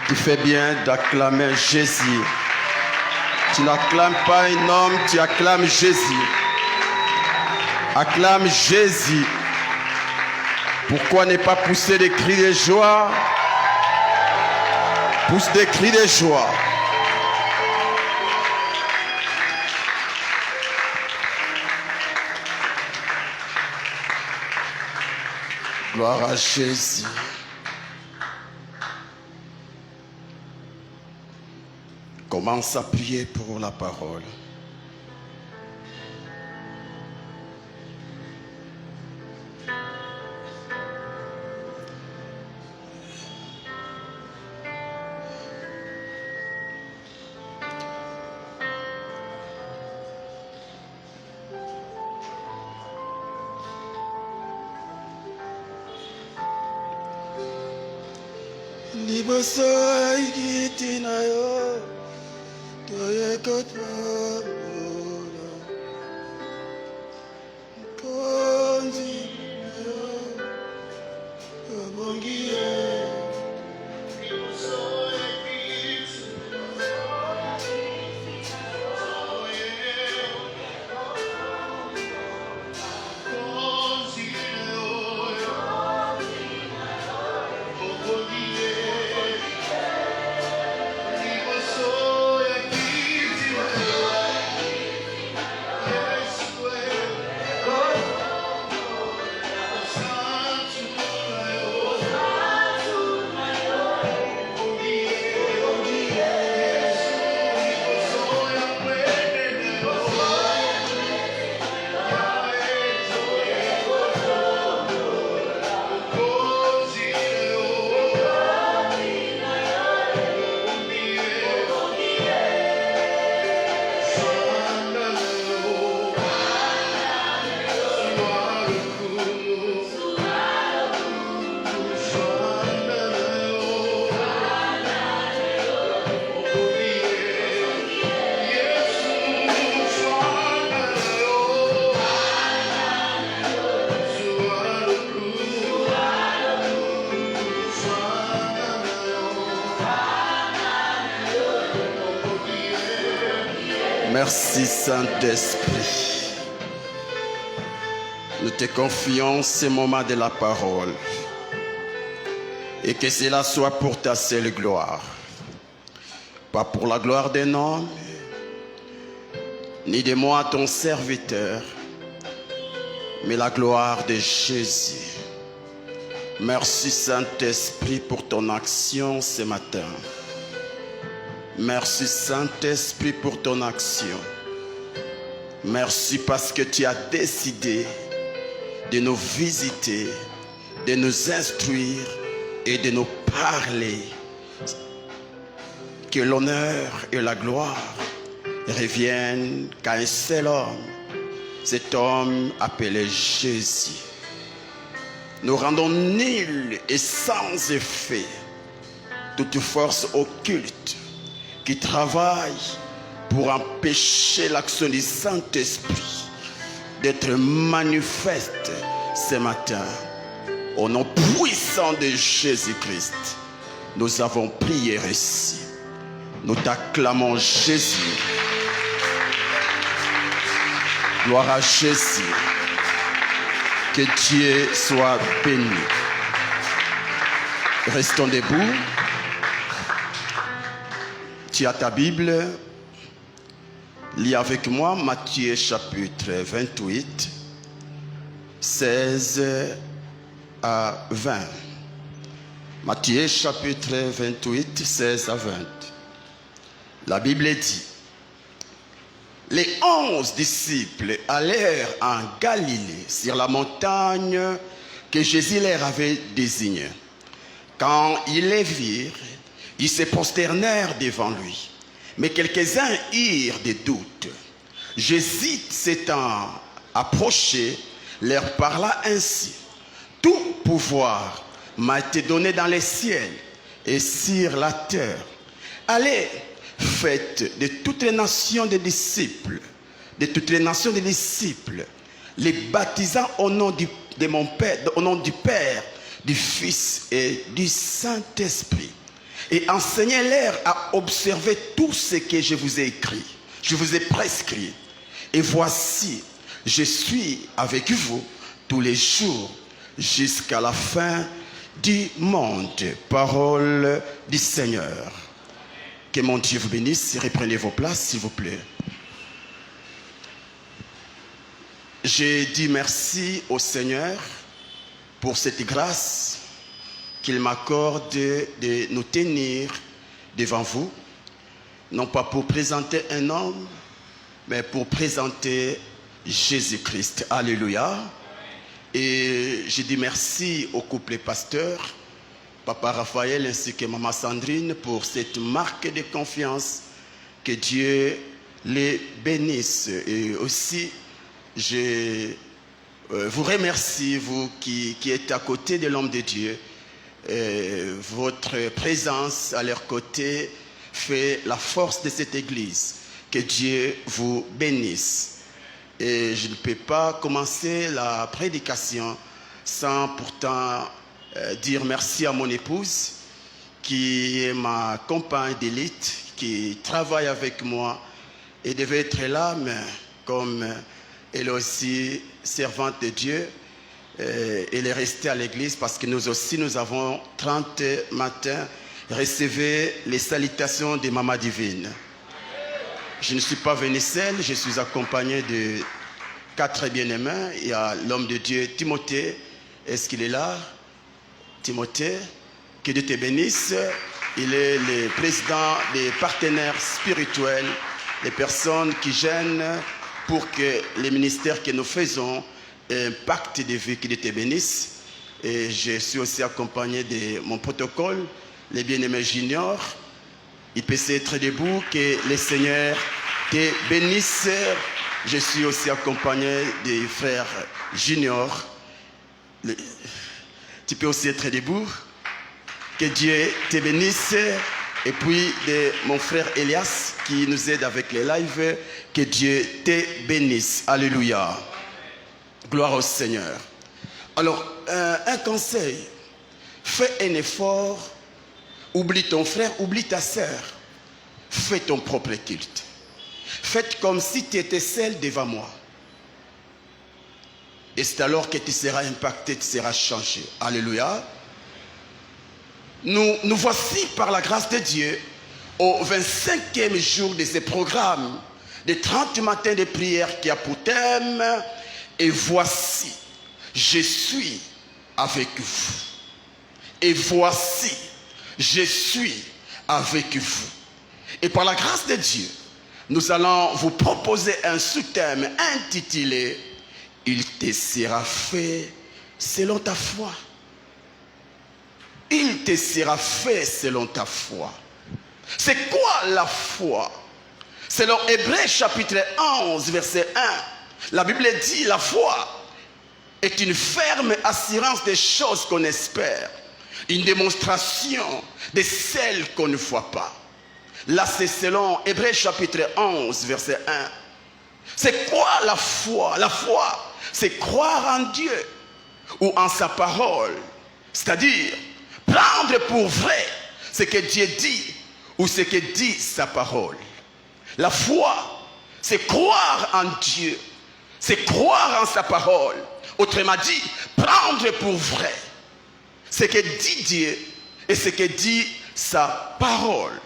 Tu fais bien d'acclamer Jésus. Tu n'acclames pas un homme, tu acclames Jésus. Acclame Jésus. Pourquoi ne pas pousser des cris de joie? Pousse des cris de joie. Gloire à Jésus. Commence à prier pour la parole. Liboso ikiti na yo toyekotwa konzi na yo obongi liboso ikiti konzi Merci Saint-Esprit. Nous te confions ce moment de la parole et que cela soit pour ta seule gloire. Pas pour la gloire d'un homme, ni de moi ton serviteur, mais la gloire de Jésus. Merci Saint-Esprit pour ton action ce matin. Merci Saint-Esprit pour ton action. Merci parce que tu as décidé de nous visiter, de nous instruire et de nous parler. Que l'honneur et la gloire reviennent qu'à un seul homme, cet homme appelé Jésus. Nous rendons nul et sans effet toute force occulte qui travaille pour empêcher l'action du Saint-Esprit d'être manifeste ce matin. Au nom puissant de Jésus-Christ, nous avons prié ici. Nous t'acclamons Jésus. Gloire à Jésus. Que Dieu soit béni. Restons debout. Tu as ta Bible. Lis avec moi Matthieu chapitre 28, 16 à 20. Matthieu chapitre 28, 16 à 20. La Bible dit: les 11 disciples allèrent en Galilée, sur la montagne que Jésus leur avait désignée. Quand ils les virent, ils se prosternèrent devant lui. Mais quelques-uns eurent des doutes. Jésus s'étant approché, leur parla ainsi: tout pouvoir m'a été donné dans les ciels et sur la terre. Allez, faites de toutes les nations des disciples, les baptisant au nom de mon Père, au nom du Père, du Fils et du Saint-Esprit. Et enseignez-leur à observer tout ce que je vous ai écrit. Je vous ai prescrit. Et voici, je suis avec vous tous les jours jusqu'à la fin du monde. Parole du Seigneur. Que mon Dieu vous bénisse. Reprenez vos places, s'il vous plaît. J'ai dit merci au Seigneur pour cette grâce qu'il m'accorde de nous tenir devant vous, non pas pour présenter un homme, mais pour présenter Jésus-Christ. Alléluia. Et je dis merci au couple pasteur, Papa Raphaël ainsi que Maman Sandrine, pour cette marque de confiance. Que Dieu les bénisse. Et aussi, je vous remercie, vous qui êtes à côté de l'homme de Dieu. Votre présence à leur côté fait la force de cette église. Que Dieu vous bénisse. Et je ne peux pas commencer la prédication sans pourtant dire merci à mon épouse, qui est ma compagne d'élite, qui travaille avec moi et devait être là, mais comme elle est aussi servante de Dieu, elle est restée à l'église parce que nous aussi, nous avons 30 matins, recevez les salutations de Maman Divine. Je ne suis pas venu seul, je suis accompagné de 4 bien-aimés. Il y a l'homme de Dieu, Timothée. Est-ce qu'il est là? Timothée, que Dieu te bénisse. Il est le président des partenaires spirituels, les personnes qui gênent pour que les ministères que nous faisons aient un pacte de vie. Que Dieu te bénisse. Et je suis aussi accompagné de mon protocole, les bien-aimés juniors. Il peut être debout, que le Seigneur te bénisse. Je suis aussi accompagné des frères juniors. Tu peux aussi être debout. Que Dieu te bénisse. Et puis de mon frère Elias qui nous aide avec les lives. Que Dieu te bénisse. Alléluia. Gloire au Seigneur. Alors, un conseil. Fais un effort. Oublie ton frère, oublie ta sœur. Fais ton propre culte. Faites comme si tu étais seul devant moi. Et c'est alors que tu seras impacté, tu seras changé. Alléluia. Nous voici par la grâce de Dieu au 25e jour de ce programme de 30 matins de prière qui a pour thème « Et voici, je suis avec vous. Et voici, je suis avec vous. » Et par la grâce de Dieu, nous allons vous proposer un sous-thème intitulé « Il te sera fait selon ta foi. » Il te sera fait selon ta foi. C'est quoi la foi? Selon Hébreux chapitre 11, verset 1, la Bible dit la foi est une ferme assurance des choses qu'on espère, une démonstration de celles qu'on ne voit pas. Là, c'est selon Hébreux chapitre 11, verset 1. C'est quoi la foi? La foi, c'est croire en Dieu ou en sa parole. C'est-à-dire, prendre pour vrai ce que Dieu dit ou ce que dit sa parole. La foi, c'est croire en Dieu, c'est croire en sa parole. Autrement dit, prendre pour vrai ce que dit Dieu et ce que dit sa parole.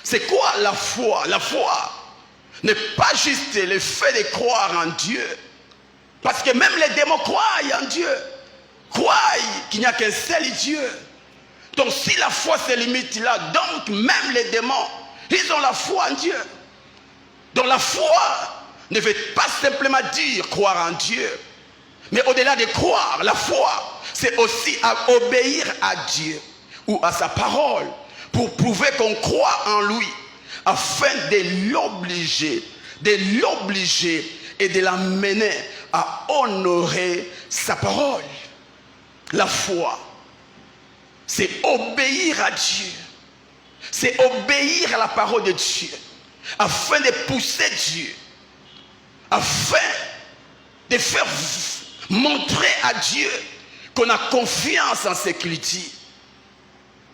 C'est quoi la foi? La foi n'est pas juste le fait de croire en Dieu. Parce que même les démons croient en Dieu. Croient qu'il n'y a qu'un seul Dieu. Donc si la foi se limite là, donc même les démons, ils ont la foi en Dieu. Donc la foi ne veut pas simplement dire croire en Dieu. Mais au-delà de croire, la foi, c'est aussi à obéir à Dieu ou à sa parole pour prouver qu'on croit en lui, afin de l'obliger et de l'amener à honorer sa parole. La foi, c'est obéir à Dieu, c'est obéir à la parole de Dieu, afin de pousser Dieu, afin de faire montrer à Dieu qu'on a confiance en ce qu'il dit.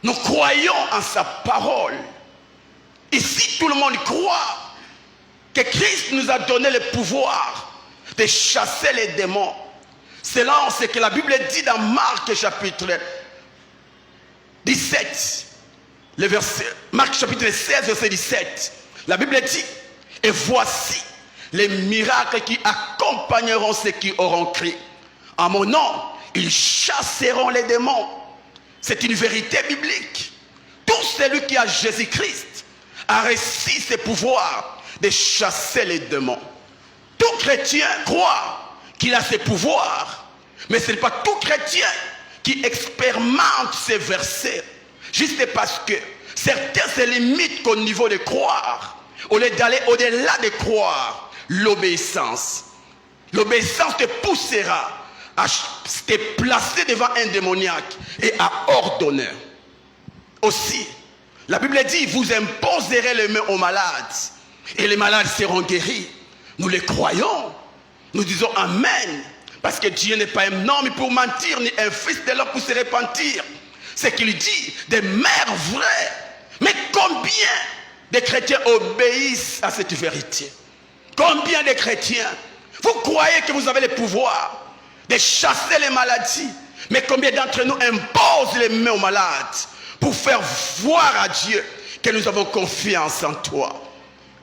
Nous croyons en sa parole. Ici, tout le monde croit que Christ nous a donné le pouvoir de chasser les démons. C'est là ce que la Bible dit dans Marc chapitre 17. Marc chapitre 16, verset 17. La Bible dit, et voici les miracles qui accompagneront ceux qui auront cru. En mon nom, ils chasseront les démons. C'est une vérité biblique. Tout celui qui a Jésus-Christ a reçu ce pouvoir de chasser les démons. Tout chrétien croit qu'il a ce pouvoir, mais ce n'est pas tout chrétien qui expérimente ces versets. Juste parce que certains se limitent qu'au niveau de croire, au lieu d'aller au-delà de croire, l'obéissance. L'obéissance te poussera à te placer devant un démoniaque et à ordonner. Aussi, la Bible dit, vous imposerez les mains aux malades et les malades seront guéris. Nous les croyons. Nous disons Amen. Parce que Dieu n'est pas un homme pour mentir, ni un fils de l'homme pour se repentir. C'est qu'il dit des mères vraies. Mais combien de chrétiens obéissent à cette vérité? Combien de chrétiens, vous croyez que vous avez le pouvoir de chasser les maladies, mais combien d'entre nous imposent les mains aux malades pour faire voir à Dieu que nous avons confiance en toi?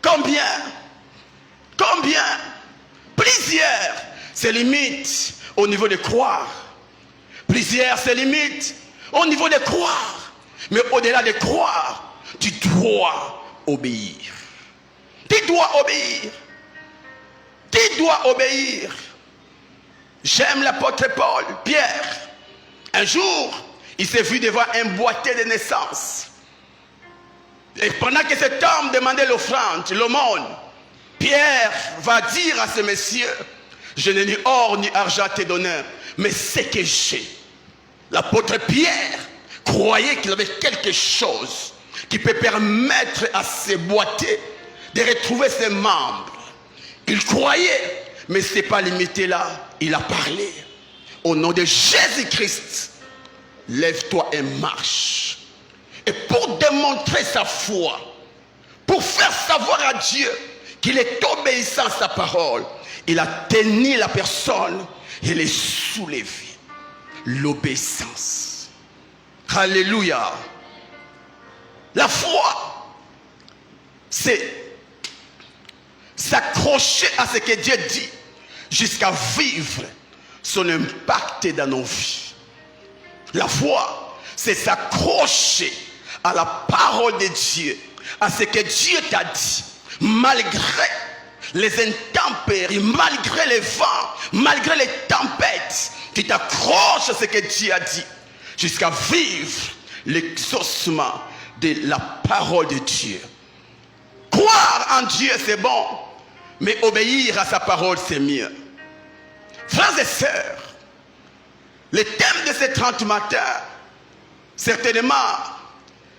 Combien? Plusieurs se limitent au niveau de croire. Plusieurs se limitent au niveau de croire. Mais au-delà de croire, tu dois obéir. Tu dois obéir. Tu dois obéir. J'aime l'apôtre Paul, Pierre. Un jour, il s'est vu devant un boîtier de naissance. Et pendant que cet homme demandait l'offrande, l'aumône, Pierre va dire à ce monsieur, je n'ai ni or ni argent à te donner, mais ce que j'ai. L'apôtre Pierre croyait qu'il avait quelque chose qui peut permettre à ce boîtier de retrouver ses membres. Il croyait, mais ce n'est pas limité là. Il a parlé. Au nom de Jésus-Christ, lève-toi et marche. Et pour démontrer sa foi, pour faire savoir à Dieu qu'il est obéissant à sa parole, il a tenu la personne et l'a soulevé. L'obéissance. Alléluia. La foi, c'est s'accrocher à ce que Dieu dit jusqu'à vivre son impact dans nos vies. La foi, c'est s'accrocher à la parole de Dieu, à ce que Dieu t'a dit, malgré les intempéries, malgré les vents, malgré les tempêtes. Tu t'accroches à ce que Dieu a dit, jusqu'à vivre l'exaucement de la parole de Dieu. Croire en Dieu, c'est bon, mais obéir à sa parole, c'est mieux. Frères et sœurs, le thème de ces 30 matins, certainement,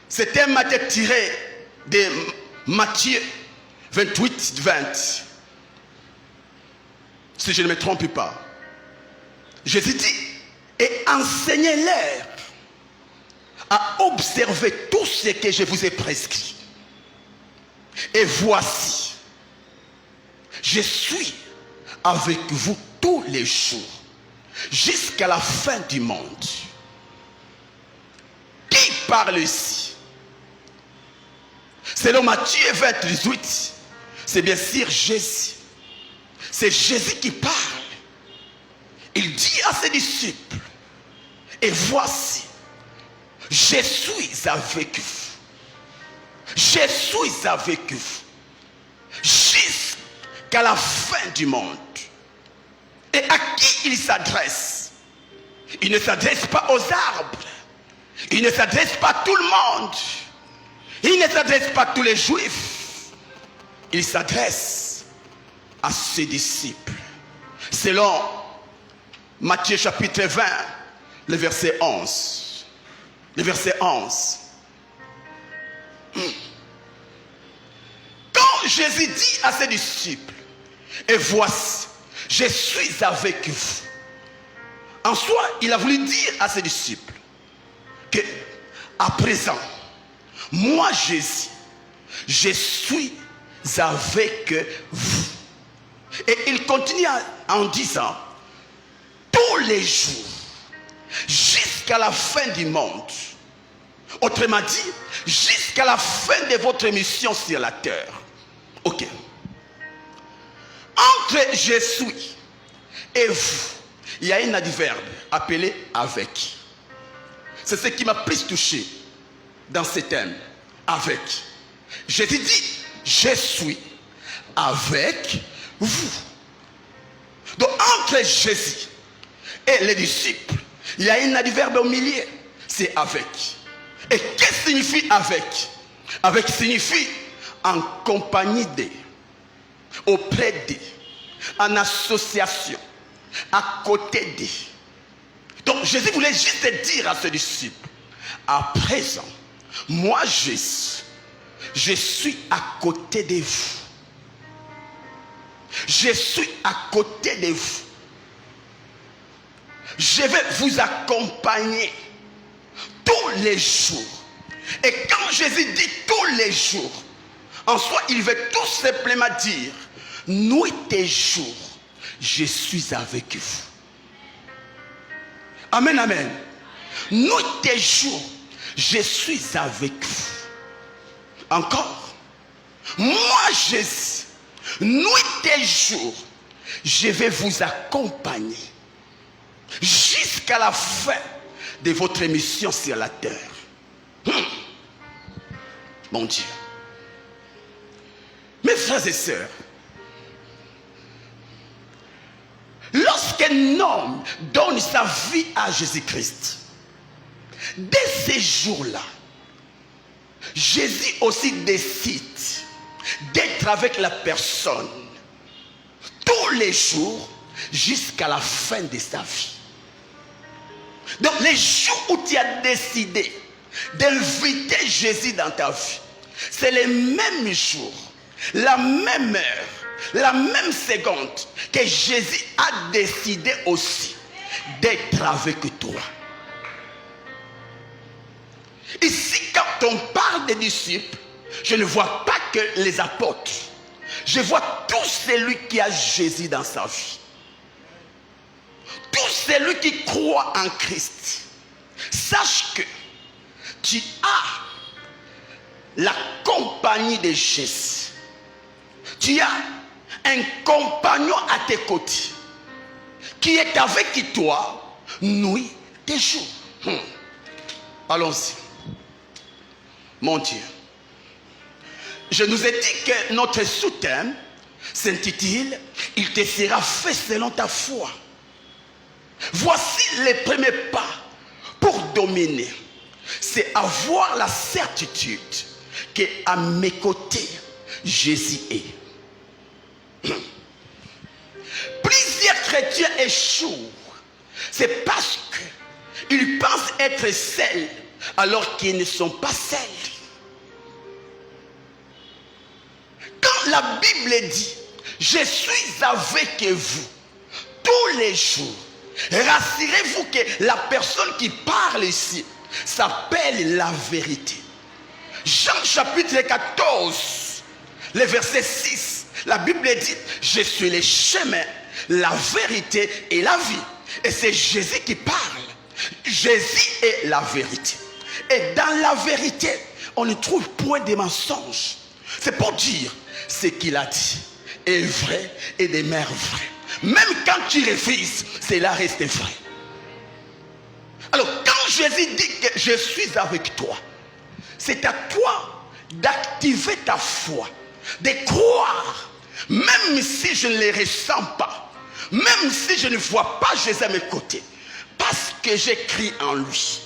c'est un matin tiré de Matthieu 28, 20. Si je ne me trompe pas. Jésus dit, et enseignez-leur à observer tout ce que je vous ai prescrit. Et voici, je suis avec vous tous les jours, jusqu'à la fin du monde. Qui parle ici? Selon Matthieu 28, c'est bien sûr Jésus. C'est Jésus qui parle. Il dit à ses disciples, et voici, je suis avec vous. Je suis avec vous. Jusqu'à la fin du monde. Et à qui il s'adresse? Il ne s'adresse pas aux arbres. Il ne s'adresse pas à tout le monde. Il ne s'adresse pas à tous les juifs. Il s'adresse à ses disciples. Selon Matthieu chapitre 20, le verset 11. Le verset 11. Quand Jésus dit à ses disciples, et voici, je suis avec vous. En soi, il a voulu dire à ses disciples que, à présent, moi Jésus, je suis avec vous. Et il continue en disant, tous les jours, jusqu'à la fin du monde. Autrement dit, jusqu'à la fin de votre mission sur la terre. Ok. Entre je suis et vous, il y a un adverbe appelé avec. C'est ce qui m'a plus touché dans ce thème. Avec. Jésus dit, je suis avec vous. Donc entre Jésus et les disciples, il y a un adverbe au milieu, c'est avec. Et qu'est-ce que signifie avec? Avec signifie en compagnie d'eux, auprès d'eux, en association, à côté d'eux. Donc Jésus voulait juste dire à ses disciples, à présent, moi Jésus, je suis à côté de vous. Je suis à côté de vous. Je vais vous accompagner tous les jours. Et quand Jésus dit tous les jours, en soi, il veut tout simplement dire, nuit et jour, je suis avec vous. Amen, amen. Nuit et jour, je suis avec vous. Encore. Moi, Jésus, nuit et jour, je vais vous accompagner jusqu'à la fin de votre mission sur la terre. Mon Dieu. Mes frères et sœurs, lorsqu'un homme donne sa vie à Jésus-Christ, dès ces jours-là, Jésus aussi décide d'être avec la personne tous les jours jusqu'à la fin de sa vie. Donc les jours où tu as décidé d'inviter Jésus dans ta vie, c'est les mêmes jours, la même heure, la même seconde que Jésus a décidé aussi d'être avec toi. Ici, quand on parle des disciples, je ne vois pas que les apôtres. Je vois tout celui qui a Jésus dans sa vie. Tout celui qui croit en Christ. Sache que tu as la compagnie de Jésus. Tu as un compagnon à tes côtés qui est avec toi nuit et jour. Allons-y. Mon Dieu. Je nous ai dit que notre sous-thème s'intitule « Il te sera fait selon ta foi ». Voici les premiers pas pour dominer. C'est avoir la certitude qu'à mes côtés, Jésus est. Plusieurs chrétiens échouent. C'est parce qu'ils pensent être seuls alors qu'ils ne sont pas seuls. Quand la Bible dit « Je suis avec vous tous les jours », rassurez-vous que la personne qui parle ici s'appelle la vérité. Jean chapitre 14, le verset 6, la Bible dit « Je suis le chemin, la vérité et la vie ». Et c'est Jésus qui parle. Jésus est la vérité. Et dans la vérité, on ne trouve point de mensonges. C'est pour dire ce qu'il a dit est vrai et demeure vrai. Même quand tu refuses, cela reste vrai. Alors quand Jésus dit que je suis avec toi, c'est à toi d'activer ta foi, de croire, même si je ne les ressens pas, même si je ne vois pas Jésus à mes côtés, parce que j'écris en lui.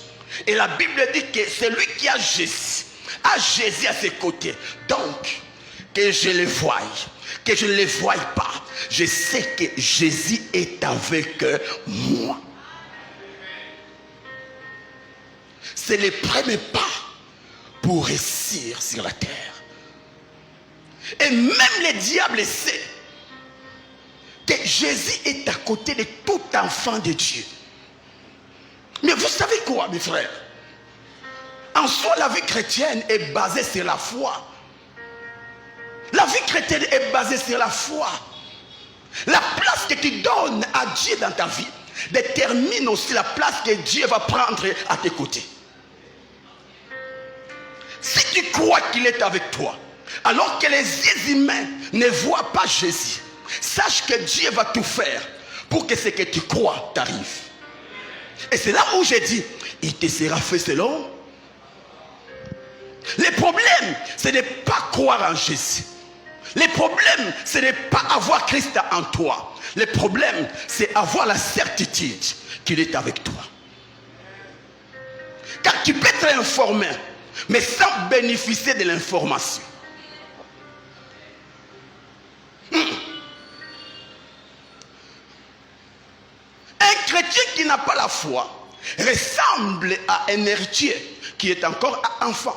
Et la Bible dit que celui qui a Jésus à ses côtés. Donc, que je le voie, que je ne le voie pas, je sais que Jésus est avec moi. C'est le premier pas pour réussir sur la terre. Et même le diable sait que Jésus est à côté de tout enfant de Dieu. Mais vous savez quoi, mes frères? En soi, la vie chrétienne est basée sur la foi. La vie chrétienne est basée sur la foi. La place que tu donnes à Dieu dans ta vie détermine aussi la place que Dieu va prendre à tes côtés. Si tu crois qu'il est avec toi, alors que les yeux humains ne voient pas Jésus, sache que Dieu va tout faire pour que ce que tu crois t'arrive. Et c'est là où j'ai dit, il te sera fait selon. Le problème, ce n'est pas croire en Jésus. Le problème, ce n'est pas avoir Christ en toi. Le problème, c'est avoir la certitude qu'il est avec toi. Car tu peux être informé, mais sans bénéficier de l'information. Un chrétien qui n'a pas la foi ressemble à un héritier qui est encore enfant.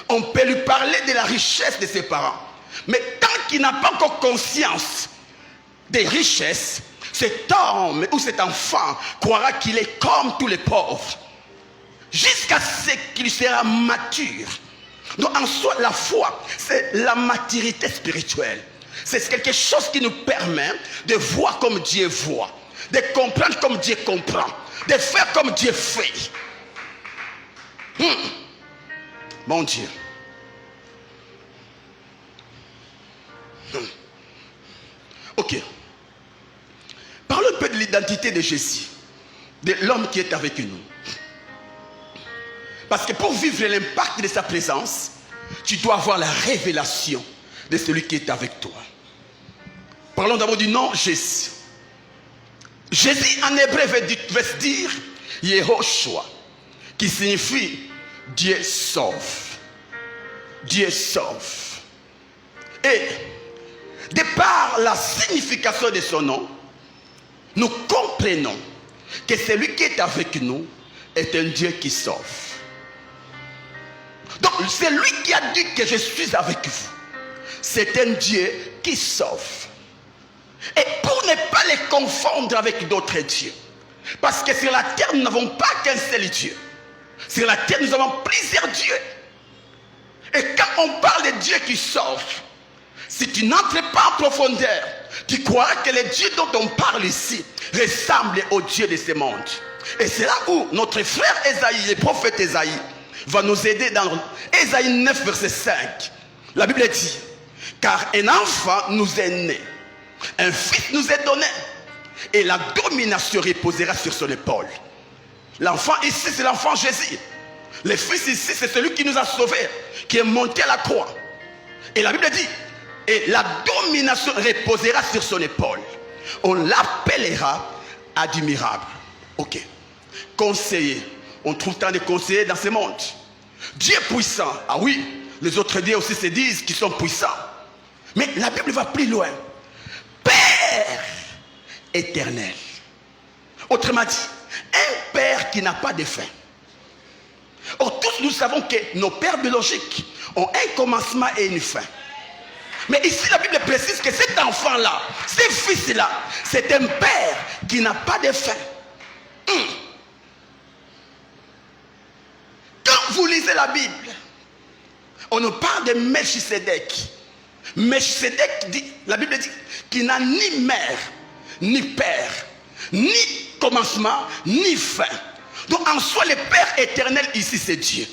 On peut lui parler de la richesse de ses parents, mais tant qu'il n'a pas encore conscience des richesses, cet homme ou cet enfant croira qu'il est comme tous les pauvres, jusqu'à ce qu'il sera mature. Donc en soi, la foi, c'est la maturité spirituelle. C'est quelque chose qui nous permet de voir comme Dieu voit, de comprendre comme Dieu comprend, de faire comme Dieu fait. Mon Dieu. Ok. Parlons un peu de l'identité de Jésus, de l'homme qui est avec nous. Parce que pour vivre l'impact de sa présence, tu dois avoir la révélation de celui qui est avec toi. Parlons d'abord du nom Jésus. Jésus en hébreu veut dire Yehoshua, qui signifie Dieu sauve. Dieu sauve. Et de par la signification de son nom, nous comprenons que celui qui est avec nous est un Dieu qui sauve. Donc c'est lui qui a dit que je suis avec vous. C'est un Dieu qui sauve. Et pour ne pas les confondre avec d'autres dieux, parce que sur la terre nous n'avons pas qu'un seul Dieu. Sur la terre nous avons plusieurs dieux. Et quand on parle de Dieu qui sauve, si tu n'entres pas en profondeur, tu croiras que le Dieu dont on parle ici ressemble au Dieu de ce monde. Et c'est là où notre frère Ésaïe, le prophète Ésaïe, va nous aider dans Ésaïe 9, verset 5. La Bible dit, car un enfant nous est né, un fils nous est donné, et la domination reposera sur son épaule. L'enfant ici, c'est l'enfant Jésus. Le fils ici, c'est celui qui nous a sauvés, qui est monté à la croix. Et la Bible dit, et la domination reposera sur son épaule. On l'appellera admirable. Ok. Conseiller. On trouve tant de conseillers dans ce monde. Dieu puissant. Ah oui, les autres dieux aussi se disent qu'ils sont puissants. Mais la Bible va plus loin. Père éternel. Autrement dit, un père qui n'a pas de fin. Or, tous nous savons que nos pères biologiques ont un commencement et une fin. Mais ici, la Bible précise que cet enfant-là, ce fils-là, c'est un père qui n'a pas de fin. Quand vous lisez la Bible, on nous parle de Melchisédek. Melchisédek dit, la Bible dit, qu'il n'a ni mère, ni père, ni commencement, ni fin. Donc en soi, le Père éternel ici, c'est Dieu.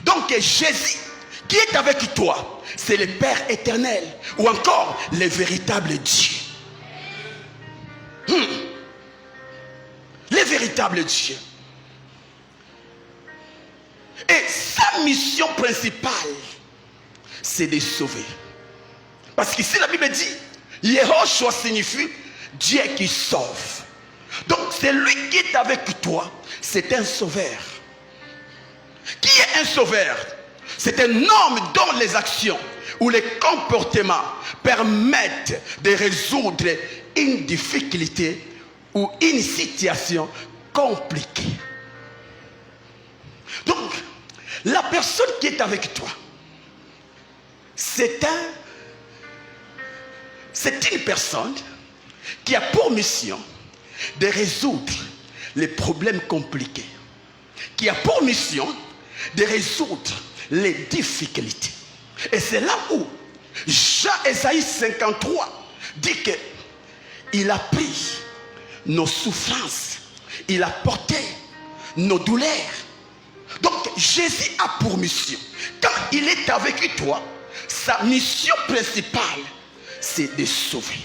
Donc Jésus, qui est avec toi, c'est le Père éternel, ou encore le véritable Dieu. Le véritable Dieu. Et sa mission principale, c'est de sauver. Parce qu'ici la Bible dit, Yehoshua signifie Dieu qui sauve. Donc c'est lui qui est avec toi, c'est un sauveur. Qui est un sauveur? C'est un homme dont les actions ou les comportements permettent de résoudre une difficulté ou une situation compliquée. Donc, la personne qui est avec toi, c'est une personne qui a pour mission de résoudre les problèmes compliqués, qui a pour mission de résoudre les difficultés. Et c'est là où Ésaïe 53 dit que il a pris nos souffrances, il a porté nos douleurs. Donc Jésus a pour mission, quand il est avec toi, sa mission principale, c'est de sauver.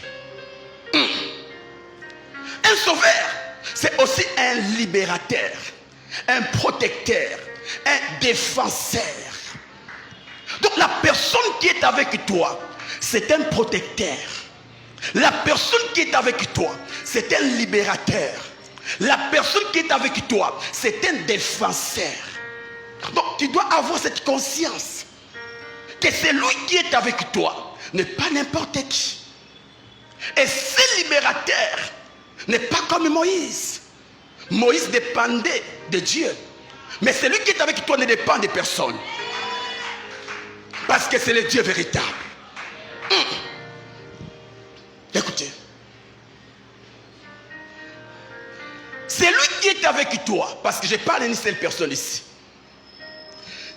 Un sauveur, c'est aussi un libérateur, un protecteur, un défenseur. Donc la personne qui est avec toi, c'est un protecteur. La personne qui est avec toi, c'est un libérateur. La personne qui est avec toi, c'est un défenseur. Donc tu dois avoir cette conscience que celui qui est avec toi n'est pas n'importe qui. Et ce libérateur n'est pas comme Moïse. Moïse dépendait de Dieu. Mais celui qui est avec toi ne dépend de personne. Parce que c'est le Dieu véritable. Écoutez. C'est lui qui est avec toi. Parce que je parle d'une seule personne ici.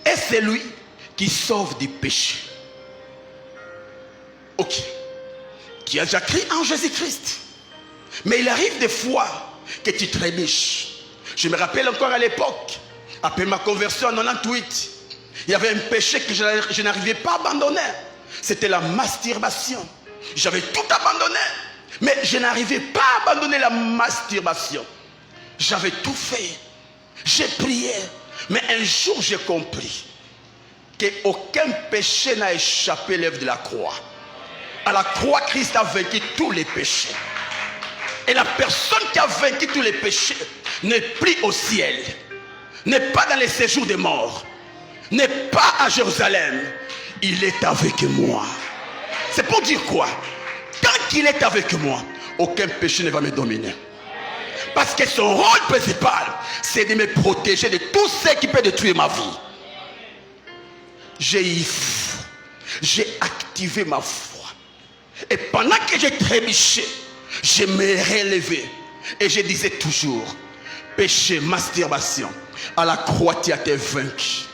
Et c'est lui qui sauve du péché. Ok. Qui a déjà crié en Jésus-Christ. Mais il arrive des fois que tu trébuches. Je me rappelle encore à l'époque, après ma conversion en 98, il y avait un péché que je n'arrivais pas à abandonner. C'était la masturbation. J'avais tout abandonné. Mais je n'arrivais pas à abandonner la masturbation. J'avais tout fait. J'ai prié. Mais un jour j'ai compris qu'aucun péché n'a échappé l'œuvre de la croix. À la croix, Christ a vaincu tous les péchés. Et la personne qui a vaincu tous les péchés n'est plus au ciel, n'est pas dans les séjours des morts, n'est pas à Jérusalem. Il est avec moi. C'est pour dire quoi? Quand il est avec moi, aucun péché ne va me dominer. Parce que son rôle principal, c'est de me protéger de tout ce qui peut détruire ma vie. J'ai activé ma foi. Et pendant que j'ai trébuché, je me relevais. Et je disais toujours, péché, masturbation, à la croix tu as été vaincu.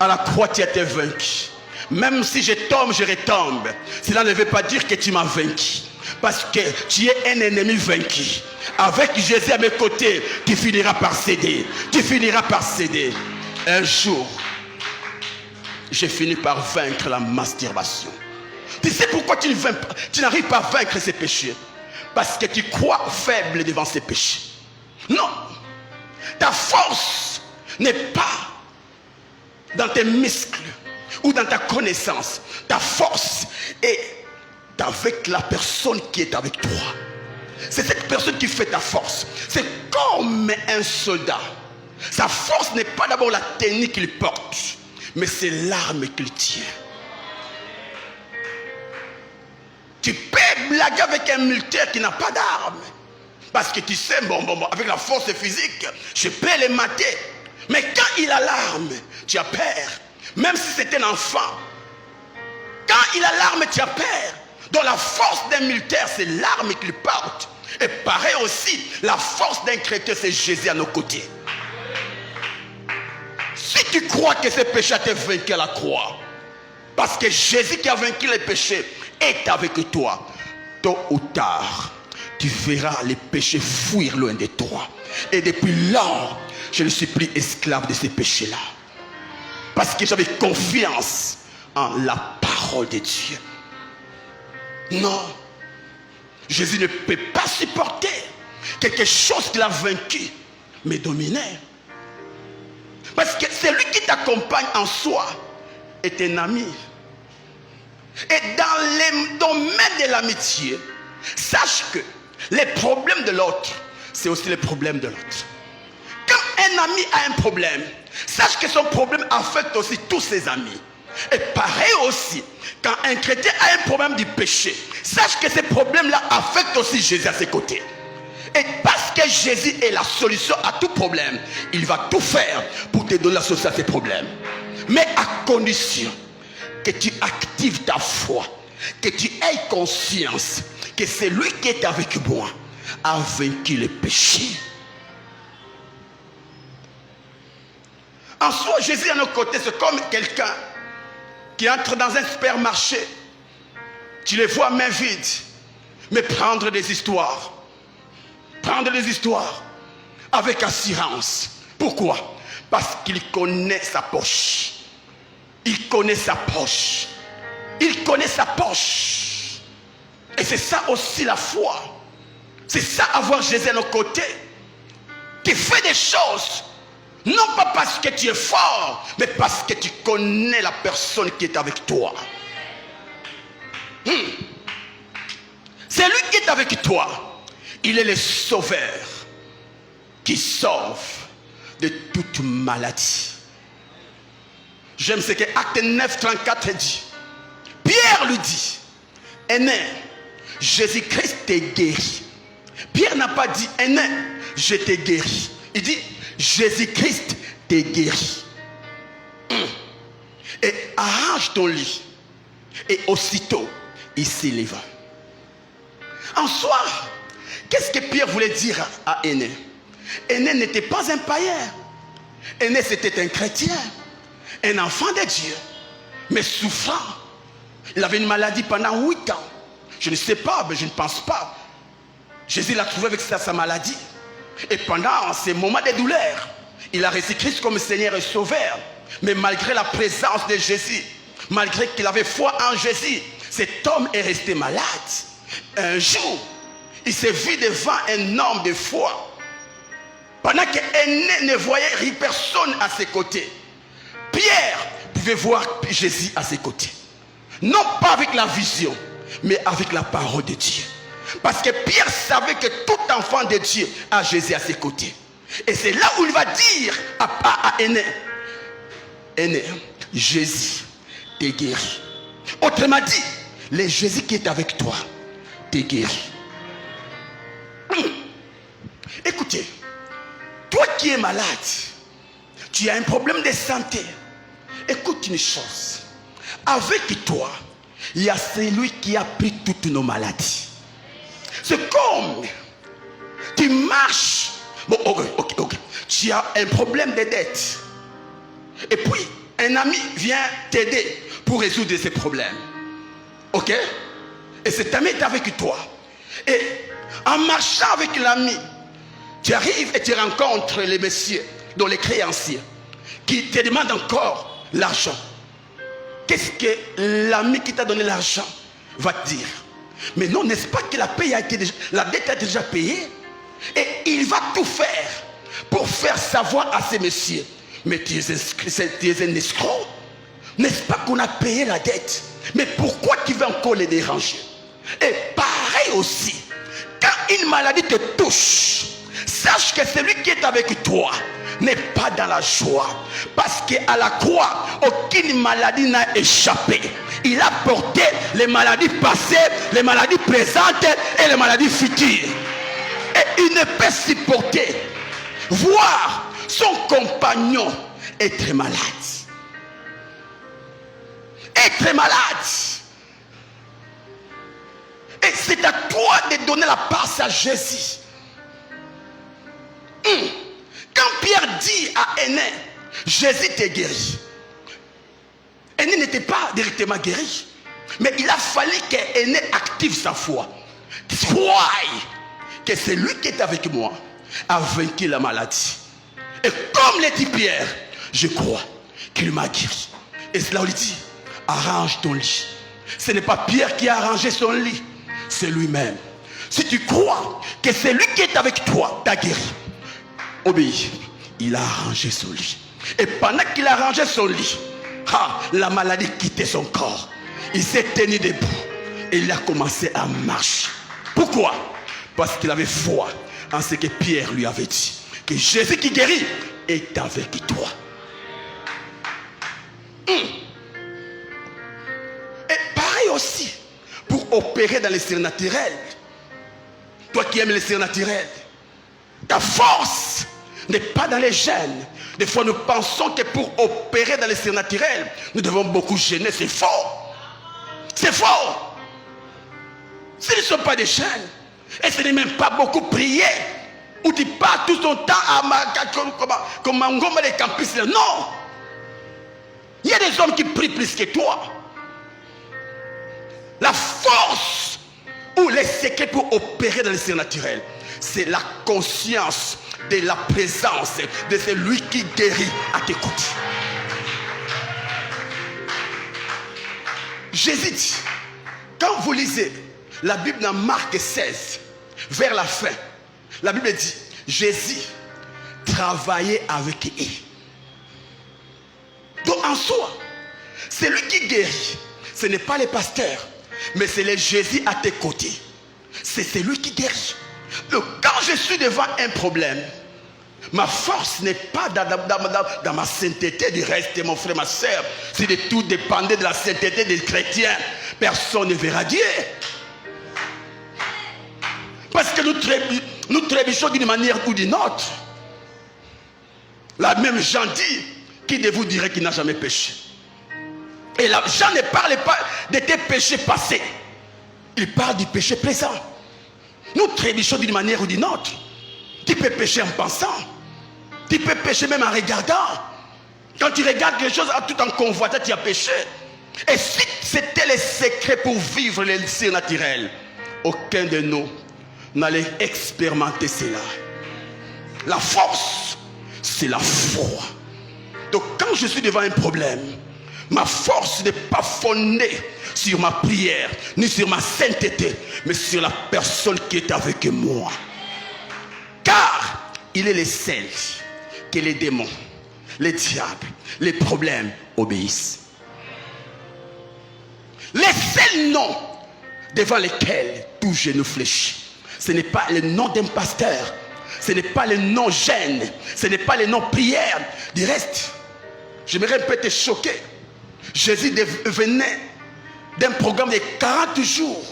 À la croix tu as été vaincu. Même si je tombe, je retombe. Cela ne veut pas dire que tu m'as vaincu. Parce que tu es un ennemi vaincu. Avec Jésus à mes côtés, tu finiras par céder. Tu finiras par céder. Un jour, j'ai fini par vaincre la masturbation. Tu sais pourquoi tu n'arrives pas à vaincre ces péchés? Parce que tu crois faible devant ces péchés. Non. Ta force n'est pas dans tes muscles ou dans ta connaissance. Ta force est avec la personne qui est avec toi. C'est cette personne qui fait ta force. C'est comme un soldat. Sa force n'est pas d'abord la technique qu'il porte, mais c'est l'arme qu'il tient. Tu peux blaguer avec un militaire qui n'a pas d'arme. Parce que tu sais, avec la force physique, je peux les mater. Mais quand il a l'arme, tu as peur. Même si c'est un enfant. Quand il a l'arme, tu as peur. Donc la force d'un militaire, c'est l'arme qu'il porte. Et pareil aussi, la force d'un chrétien, c'est Jésus à nos côtés. Si tu crois que ce péché a été vaincu à la croix, parce que Jésus qui a vaincu les péchés est avec toi, tôt ou tard, tu verras les péchés fuir loin de toi. Et depuis là, je ne suis plus esclave de ces péchés-là. Parce que j'avais confiance en la parole de Dieu. Non, Jésus ne peut pas supporter quelque chose qu'il a vaincu, mais dominer. Parce que celui qui t'accompagne en soi est un ami. Et dans les domaines de l'amitié, sache que les problèmes de l'autre, c'est aussi les problèmes de l'autre. Quand un ami a un problème, sache que son problème affecte aussi tous ses amis. Et pareil aussi, quand un chrétien a un problème du péché, sache que ces problèmes-là affectent aussi Jésus à ses côtés. Et parce que Jésus est la solution à tout problème, il va tout faire pour te donner la solution à ces problèmes. Mais à condition que tu actives ta foi, que tu aies conscience que celui qui est avec moi a vaincu le péché. En soi, Jésus à nos côtés, c'est comme quelqu'un qui entre dans un supermarché. Tu les vois main vide, mais prendre des histoires. Prendre des histoires avec assurance. Pourquoi? Parce qu'il connaît sa poche. Il connaît sa poche. Il connaît sa poche. Et c'est ça aussi la foi. C'est ça avoir Jésus à nos côtés. Qui fait des choses. Non pas parce que tu es fort, mais parce que tu connais la personne qui est avec toi. C'est lui qui est avec toi. Il est le sauveur qui sauve de toute maladie. J'aime ce que Acte 9, 34 dit. Pierre lui dit, Aîné, Jésus-Christ t'est guéri. Pierre n'a pas dit, Aîné, je t'ai guéri. Il dit, Jésus-Christ t'est guéri. Et arrange ton lit. Et aussitôt, il s'éleva. En soi, qu'est-ce que Pierre voulait dire à Aîné? Aîné n'était pas un païen. Aîné, c'était un chrétien. Un enfant de Dieu. Mais souffrant. Il avait une maladie pendant 8 ans. Je ne sais pas, mais je ne pense pas. Jésus l'a trouvé avec sa maladie. Et pendant ces moments de douleur, il a reçu Christ comme Seigneur et Sauveur. Mais malgré la présence de Jésus, malgré qu'il avait foi en Jésus, cet homme est resté malade. Un jour, il s'est vu devant un homme de foi. Pendant qu'Aîné ne voyait personne à ses côtés, Pierre pouvait voir Jésus à ses côtés. Non pas avec la vision, mais avec la parole de Dieu. Parce que Pierre savait que tout enfant de Dieu a Jésus à ses côtés. Et c'est là où il va dire à Aîné, Aîné, Jésus t'est guéri. Autrement dit, le Jésus qui est avec toi t'est guéri. Écoutez, toi qui es malade, tu as un problème de santé. Écoute une chose. Avec toi, il y a celui qui a pris toutes nos maladies. C'est comme tu marches. Bon, ok. Tu as un problème de dette. Et puis, un ami vient t'aider pour résoudre ces problèmes. Ok? Et cet ami est avec toi. Et en marchant avec l'ami, tu arrives et tu rencontres les messieurs, dont les créanciers, qui te demandent encore l'argent. Qu'est-ce que l'ami qui t'a donné l'argent va te dire? Mais non, n'est-ce pas que la dette a été déjà payée? Et il va tout faire pour faire savoir à ces messieurs, mais tu es un escroc. N'est-ce pas qu'on a payé la dette? Mais pourquoi tu veux encore les déranger? Et pareil aussi, quand une maladie te touche, sache que celui qui est avec toi n'est pas dans la joie. Parce qu'à la croix, aucune maladie n'a échappé. Il a porté les maladies passées, les maladies présentes et les maladies futures. Et il ne peut supporter voir son compagnon être malade. Être malade. Et c'est à toi de donner la passe à Jésus. Quand Pierre dit à Aîné, Jésus t'est guéri. Aîné n'était pas directement guéri. Mais il a fallu qu'Aîné active sa foi. Croyez que c'est lui qui est avec moi a vaincu la maladie. Et comme l'a dit Pierre, je crois qu'il m'a guéri. Et cela lui dit, arrange ton lit. Ce n'est pas Pierre qui a arrangé son lit, c'est lui-même. Si tu crois que c'est lui qui est avec toi, t'a guéri, obéis. Il a arrangé son lit. Et pendant qu'il a arrangé son lit, la maladie quittait son corps. Il s'est tenu debout et il a commencé à marcher. Pourquoi? Parce qu'il avait foi en ce que Pierre lui avait dit, que Jésus qui guérit est avec toi. Et pareil aussi, pour opérer dans les surnaturels. Toi qui aimes les surnaturels, ta force n'est pas dans les gènes. Des fois nous pensons que pour opérer dans les surnaturels, nous devons beaucoup gêner. C'est faux. C'est faux. Ce ne sont pas des gènes. Et ce n'est même pas beaucoup prier. Ou tu passes tout ton temps comme un gomme des campus. Non. Il y a des hommes qui prient plus que toi. La force ou les secrets pour opérer dans le surnaturel, c'est la conscience de la présence de celui qui guérit à tes côtés. Jésus dit, quand vous lisez la Bible dans Marc 16, vers la fin, la Bible dit, Jésus travaillait avec eux. Donc en soi, c'est lui qui guérit. Ce n'est pas les pasteurs, mais c'est le Jésus à tes côtés. C'est celui qui guérit. Donc quand je suis devant un problème, ma force n'est pas dans ma sainteté du reste, mon frère, ma soeur. Si de tout dépendait de la sainteté des chrétiens, personne ne verra Dieu. Parce que nous trébuchons d'une manière ou d'une autre. La même Jean dit, qui de vous dirait qu'il n'a jamais péché? Et là, Jean ne parle pas de tes péchés passés. Il parle du péché présent. Nous trébuchons d'une manière ou d'une autre. Tu peux pécher en pensant. Tu peux pécher même en regardant. Quand tu regardes quelque chose tout en convoitant, tu as péché. Et si c'était le secret pour vivre le surnaturel, aucun de nous n'allait expérimenter cela. La force, c'est la foi. Donc quand je suis devant un problème, ma force n'est pas fondée sur ma prière, ni sur ma sainteté, mais sur la personne qui est avec moi. Car il est le seul que les démons, les diables, les problèmes obéissent. Les seuls noms devant lesquels tout genou fléchit, ce n'est pas le nom d'un pasteur, ce n'est pas le nom jeûne, ce n'est pas le nom prière. Du reste, j'aimerais un peu te choquer. Jésus venait d'un programme de 40 jours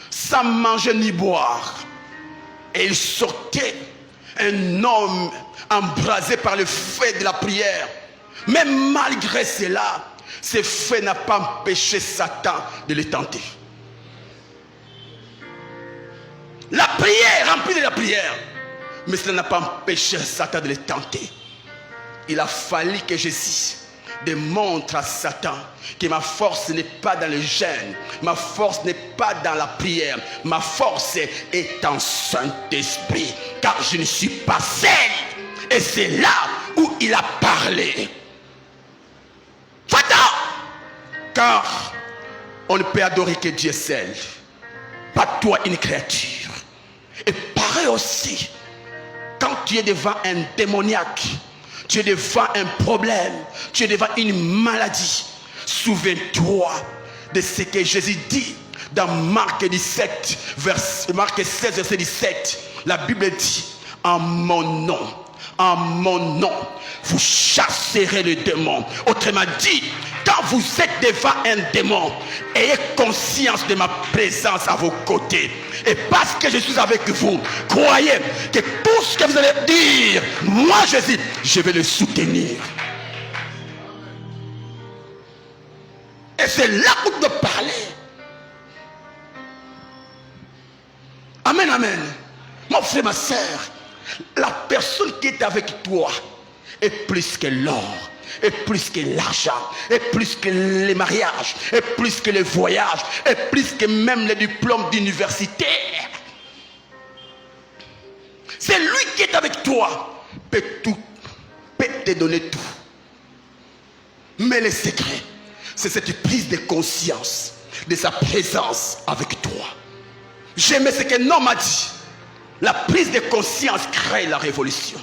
sans manger ni boire. Et il sortait un homme embrasé par le feu de la prière. Mais malgré cela, ce feu n'a pas empêché Satan de le tenter. La prière, remplie de la prière, mais cela n'a pas empêché Satan de le tenter. Il a fallu que Jésus démontre à Satan que ma force n'est pas dans le jeûne, ma force n'est pas dans la prière, ma force est en Saint-Esprit, car je ne suis pas seul. Et c'est là où il a parlé. Satan, car on ne peut adorer que Dieu seul, pas toi une créature. Et pareil aussi, quand tu es devant un démoniaque, tu es devant un problème, tu es devant une maladie, souviens-toi de ce que Jésus dit dans Marc 17, Marc 16, verset 17. La Bible dit, en mon nom, vous chasserez le démon. Autrement dit, quand vous êtes devant un démon, ayez conscience de ma présence à vos côtés. Et parce que je suis avec vous, croyez que tout ce que vous allez dire, moi Jésus, je vais le soutenir. Et c'est là où tu dois parler. Amen, amen. Mon frère, ma soeur, la personne qui est avec toi est plus que l'or, est plus que l'argent, est plus que les mariages, est plus que les voyages, est plus que même les diplômes d'université. C'est lui qui est avec toi, peut te donner tout. Mais le secret, c'est cette prise de conscience de sa présence avec toi. J'aimais ce que Nom m'a dit. La prise de conscience crée la révolution.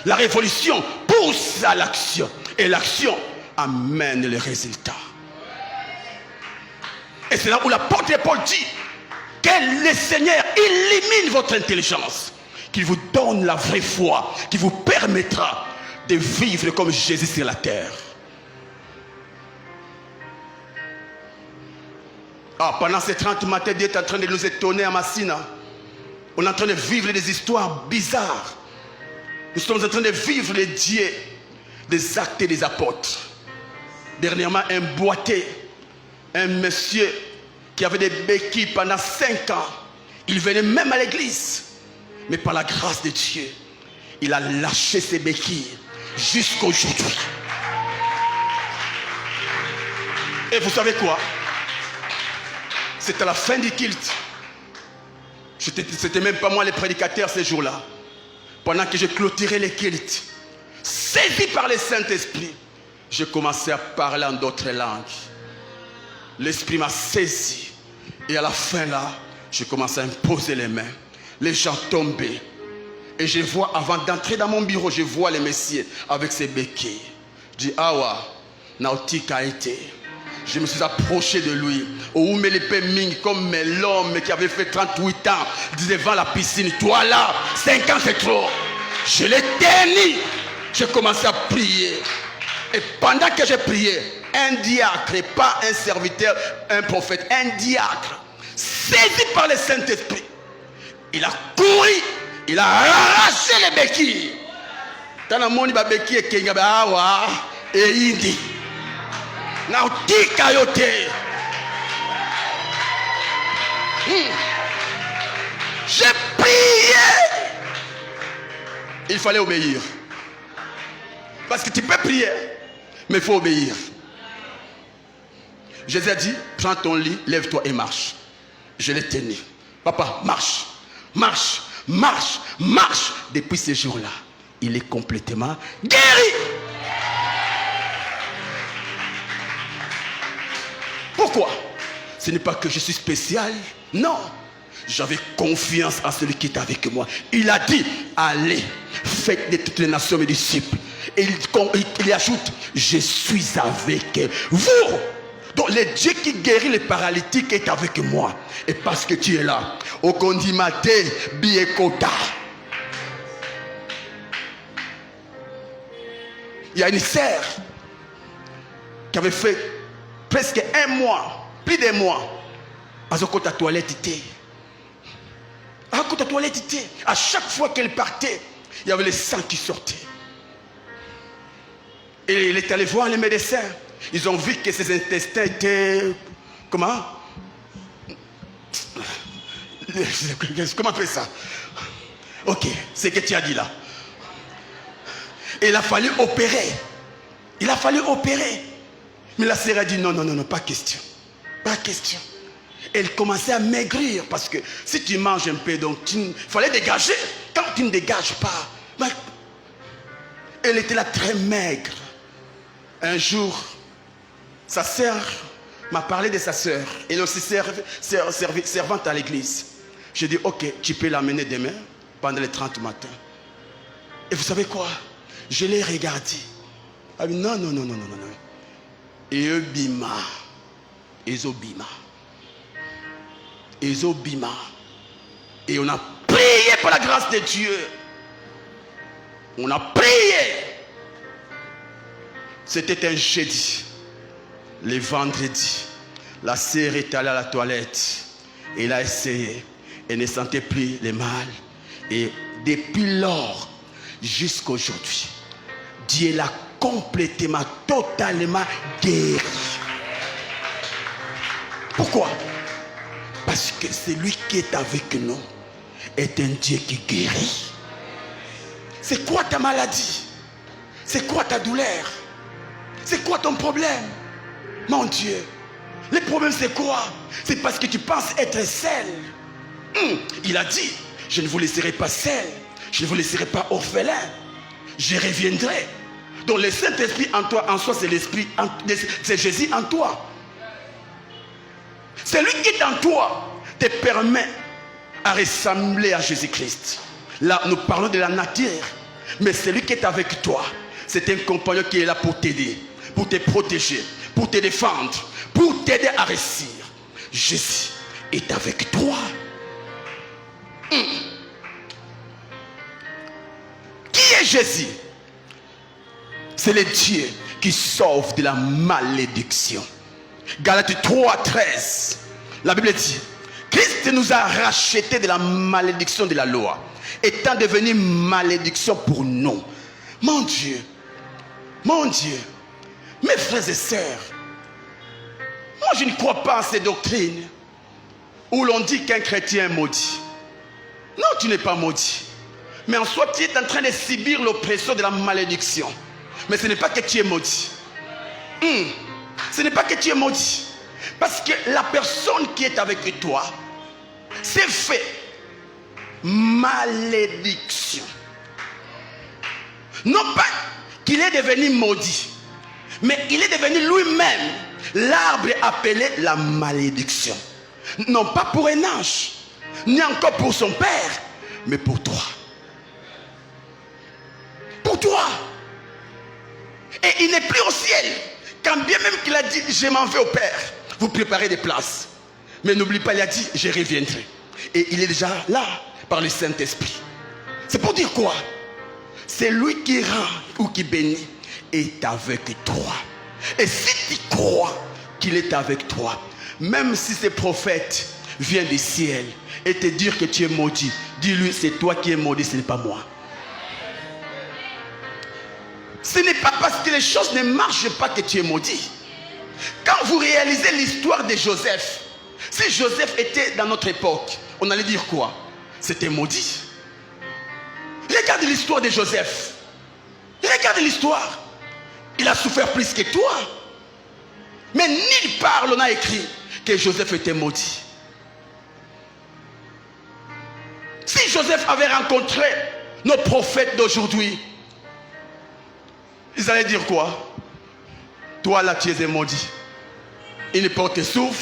La révolution pousse à l'action. Et l'action amène les résultats. Et c'est là où l'apôtre Paul dit que le Seigneur illumine votre intelligence, qu'il vous donne la vraie foi, qui vous permettra de vivre comme Jésus sur la terre. Pendant ces 30 matins, Dieu est en train de nous étonner à Massina. On est en train de vivre des histoires bizarres. Nous sommes en train de vivre les dieux des actes et des apôtres. Dernièrement, un boité, un monsieur qui avait des béquilles pendant 5 ans, il venait même à l'église. Mais par la grâce de Dieu, il a lâché ses béquilles jusqu'à aujourd'hui. Et vous savez quoi? C'était la fin du culte. C'était même pas moi le prédicateur ces jours-là. Pendant que je clôturais les cultes, saisi par le Saint-Esprit, j'ai commencé à parler en d'autres langues. L'Esprit m'a saisi. Et à la fin là, j'ai commencé à imposer les mains. Les gens tombaient. Et je vois, avant d'entrer dans mon bureau, je vois le Messie avec ses béquilles. Je dis, Awa, Nautique a été. Je me suis approché de lui. Comme l'homme qui avait fait 38 ans devant la piscine. Toi là, 5 ans c'est trop. Je l'ai tenu. J'ai commencé à prier. Et pendant que j'ai prié, un diacre, pas un serviteur, un prophète, un diacre, saisi par le Saint-Esprit, il a couru, il a arraché les béquilles. Dans le monde, il béquilles et il dit, Nautica yote. J'ai prié. Il fallait obéir. Parce que tu peux prier, mais il faut obéir. Jésus a dit, prends ton lit, lève-toi et marche. Je l'ai tenu. Papa, marche, marche, marche, marche. Depuis ce jour-là, il est complètement guéri. Pourquoi? Ce n'est pas que je suis spécial. Non. J'avais confiance en celui qui est avec moi. Il a dit, allez, faites de toutes les nations mes disciples. Et il ajoute, je suis avec vous. Donc le Dieu qui guérit les paralytiques est avec moi. Et parce que tu es là, au Kondimate Biekota. Il y a une sœur qui avait fait presque un mois, plus d'un mois, à la toilette. À chaque fois qu'elle partait, il y avait le sang qui sortait. Et il est allé voir les médecins. Ils ont vu que ses intestins étaient... Comment? Comment on appelle ça? Ok, c'est ce que tu as dit là. Et il a fallu opérer. Il a fallu opérer. Mais la sœur a dit non, non, non, non, pas question. Pas question. Elle commençait à maigrir parce que si tu manges un peu, donc il fallait dégager. Quand tu ne dégages pas, ben, elle était là très maigre. Un jour, sa sœur m'a parlé de sa sœur. Elle est aussi servante à l'église. J'ai dit, ok, tu peux l'amener demain pendant les 30 matins. Et vous savez quoi? Je l'ai regardé. Elle dit, non, non, non, non, non, non. Et Bima. Ezobima. Ezobima. Et on a prié par la grâce de Dieu. On a prié. C'était un jeudi. Le vendredi, la sœur est allée à la toilette. Elle a essayé. Elle ne sentait plus le mal. Et depuis lors, jusqu'à aujourd'hui, Dieu l'a complètement, totalement guéri. Pourquoi? Parce que celui qui est avec nous est un Dieu qui guérit. C'est quoi ta maladie? C'est quoi ta douleur? C'est quoi ton problème? Mon Dieu, le problème c'est quoi? C'est parce que tu penses être seul. Il a dit, je ne vous laisserai pas seul. Je ne vous laisserai pas orphelin. Je reviendrai. Donc le Saint-Esprit en toi, en soi, c'est l'Esprit, c'est Jésus en toi. Celui qui est en toi te permet à ressembler à Jésus-Christ. Là, nous parlons de la nature. Mais celui qui est avec toi, c'est un compagnon qui est là pour t'aider, pour te protéger, pour te défendre, pour t'aider à réussir. Jésus est avec toi. Qui est Jésus? C'est le Dieu qui sauve de la malédiction. Galates 3, 13. La Bible dit, Christ nous a rachetés de la malédiction de la loi, étant devenu malédiction pour nous. Mon Dieu, mes frères et sœurs, moi je ne crois pas à ces doctrines où l'on dit qu'un chrétien est maudit. Non, tu n'es pas maudit. Mais en soi, tu es en train de subir l'oppression de la malédiction. Mais ce n'est pas que tu es maudit. Ce n'est pas que tu es maudit. Parce que la personne qui est avec toi s'est fait malédiction. Non pas qu'il est devenu maudit, mais il est devenu lui-même l'arbre appelé la malédiction. Non pas pour un ange, ni encore pour son père, mais pour toi. Pour toi. Et il n'est plus au ciel. Quand bien même qu'il a dit, je m'en vais au Père, vous préparez des places. Mais n'oublie pas, il a dit, je reviendrai. Et il est déjà là, par le Saint-Esprit. C'est pour dire quoi? C'est lui qui rend ou qui bénit est avec toi. Et si tu crois qu'il est avec toi, même si ce prophète vient du ciel et te dire que tu es maudit, dis-lui, c'est toi qui es maudit, ce n'est pas moi. Ce n'est pas parce que les choses ne marchent pas que tu es maudit. Quand vous réalisez l'histoire de Joseph, si Joseph était dans notre époque, on allait dire quoi? C'était maudit. Regarde l'histoire de Joseph. Regarde l'histoire. Il a souffert plus que toi. Mais nulle part on a écrit que Joseph était maudit. Si Joseph avait rencontré nos prophètes d'aujourd'hui, ils allaient dire quoi? Toi là tu es maudit. Une porte s'ouvre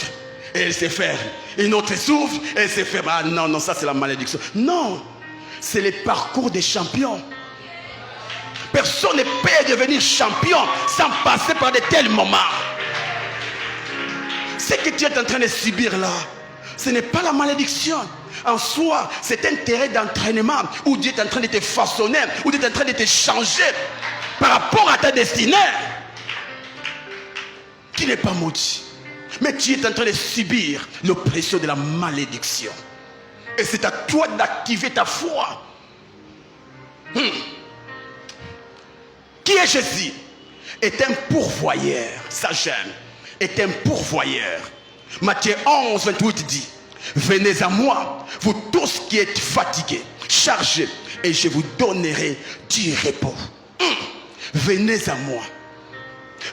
et elle se ferme. Une autre s'ouvre et elle se ferme. Ah non, non, ça c'est la malédiction. Non, c'est le parcours des champions. Personne ne peut devenir champion sans passer par de tels moments. Ce que tu es en train de subir là, ce n'est pas la malédiction. En soi, c'est un terrain d'entraînement où Dieu est en train de te façonner, où Dieu est en train de te changer par rapport à ta destinée. Tu n'es pas maudit, mais tu es en train de subir l'oppression de la malédiction. Et c'est à toi d'activer ta foi. Qui est Jésus? Est un pourvoyeur. Ça j'aime. Est un pourvoyeur. Matthieu 11, 28 dit: venez à moi, vous tous qui êtes fatigués, chargés, et je vous donnerai du repos. Venez à moi.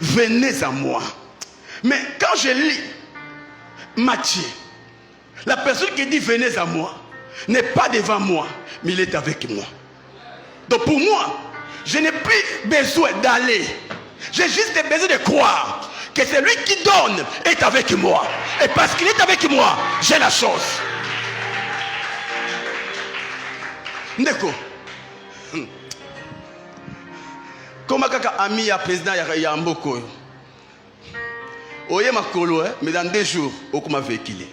Venez à moi. Mais quand je lis Matthieu, la personne qui dit venez à moi n'est pas devant moi, mais il est avec moi. Donc pour moi, je n'ai plus besoin d'aller. J'ai juste besoin de croire que celui qui donne est avec moi. Et parce qu'il est avec moi, j'ai la chose. Ndeko. Comme kaka ami ya président ya Mboko. Oye makolo, mais dans 2 jours, on m'a véhiculé.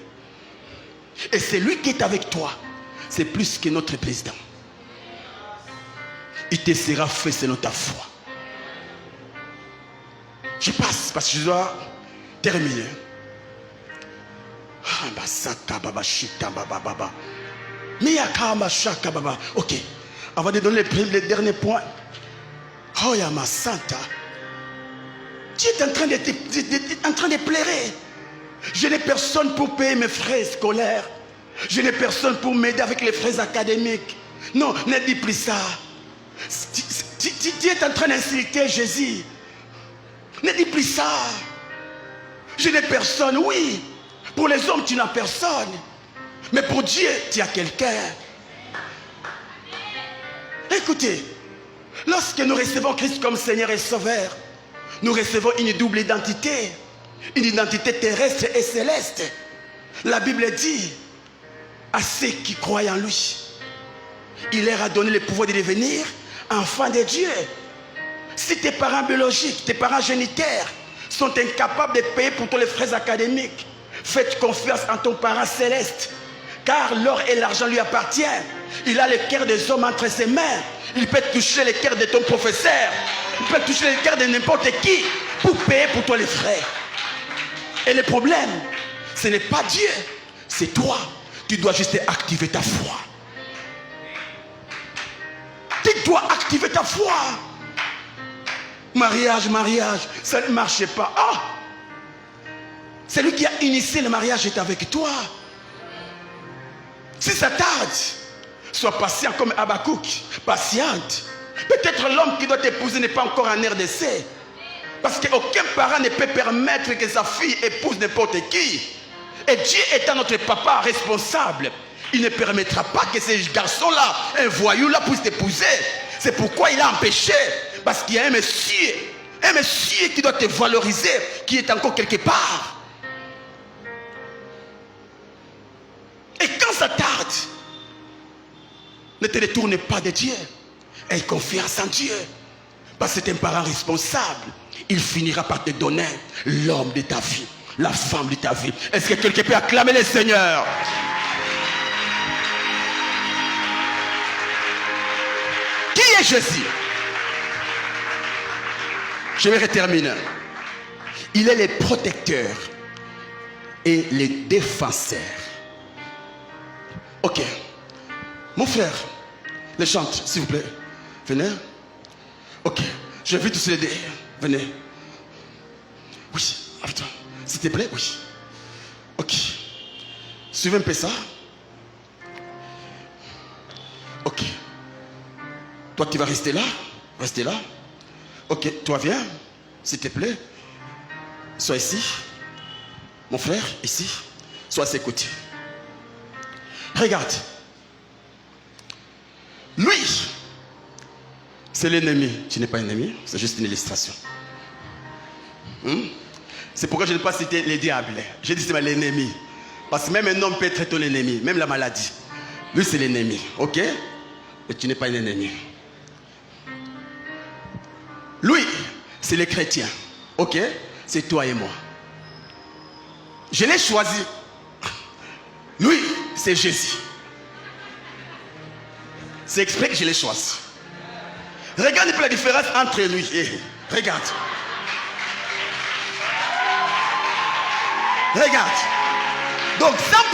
Et celui qui est avec toi, c'est plus que notre président. Il te sera fait selon ta foi. Je passe parce que je dois terminer. Ok. Avant de donner le dernier point. Oh Yama Santa. Tu es en train de pleurer. Je n'ai personne pour payer mes frais scolaires. Je n'ai personne pour m'aider avec les frais académiques. Non, ne dis plus ça. Tu es en train d'insulter Jésus. Ne dis plus ça. Je n'ai personne, oui. Pour les hommes, tu n'as personne. Mais pour Dieu, tu as quelqu'un. Écoutez, lorsque nous recevons Christ comme Seigneur et Sauveur, nous recevons une double identité. Une identité terrestre et céleste. La Bible dit à ceux qui croient en lui, il leur a donné le pouvoir de devenir enfants de Dieu. Si tes parents biologiques, tes parents génitaires sont incapables de payer pour tous les frais académiques, faites confiance en ton parent céleste, car l'or et l'argent lui appartiennent. Il a le cœur des hommes entre ses mains. Il peut toucher le cœur de ton professeur. Il peut toucher le cœur de n'importe qui pour payer pour toi les frais. Et le problème, ce n'est pas Dieu, c'est toi. Tu dois juste activer ta foi. Tu dois activer ta foi. Mariage, ça ne marchait pas. Ah! Celui qui a initié le mariage est avec toi. Si ça tarde, Sois patient comme Habakkuk. Patiente. Peut-être l'homme qui doit t'épouser n'est pas encore en RDC. Parce qu'aucun parent ne peut permettre que sa fille épouse n'importe qui. Et Dieu étant notre papa responsable, il ne permettra pas que ces garçons-là, un voyou-là, puisse t'épouser. C'est pourquoi il a empêché. Parce qu'il y a un monsieur qui doit te valoriser, qui est encore quelque part. Et quand ça tarde, ne te détourne pas de Dieu. Aie confiance en Dieu. Parce que c'est un parent responsable. Il finira par te donner l'homme de ta vie, la femme de ta vie. Est-ce que quelqu'un peut acclamer le Seigneur? Qui est Jésus? Je vais terminer. Il est le protecteur et le défenseur. Ok. Mon frère, le chante, s'il vous plaît. Venez. Ok. Je vais tous les deux. Venez. Oui, avec toi. S'il te plaît, oui. Ok. Suivez un peu ça. Ok. Toi, tu vas rester là. Restez là. Ok, toi viens. S'il te plaît. Sois ici. Mon frère, ici. Sois à ses côtés. Regarde. Lui, c'est l'ennemi. Tu n'es pas ennemi, c'est juste une illustration. C'est pourquoi je n'ai pas cité les diables. J'ai dit c'est l'ennemi. Parce que même un homme peut être ton ennemi, même la maladie. Lui, c'est l'ennemi, ok? Et tu n'es pas un ennemi. Lui, c'est les chrétiens, ok? C'est toi et moi. Je l'ai choisi. Lui, c'est Jésus. C'est exprès que je l'ai choisi. Regarde un peu la différence entre lui et... Regarde. Regarde. Donc, sans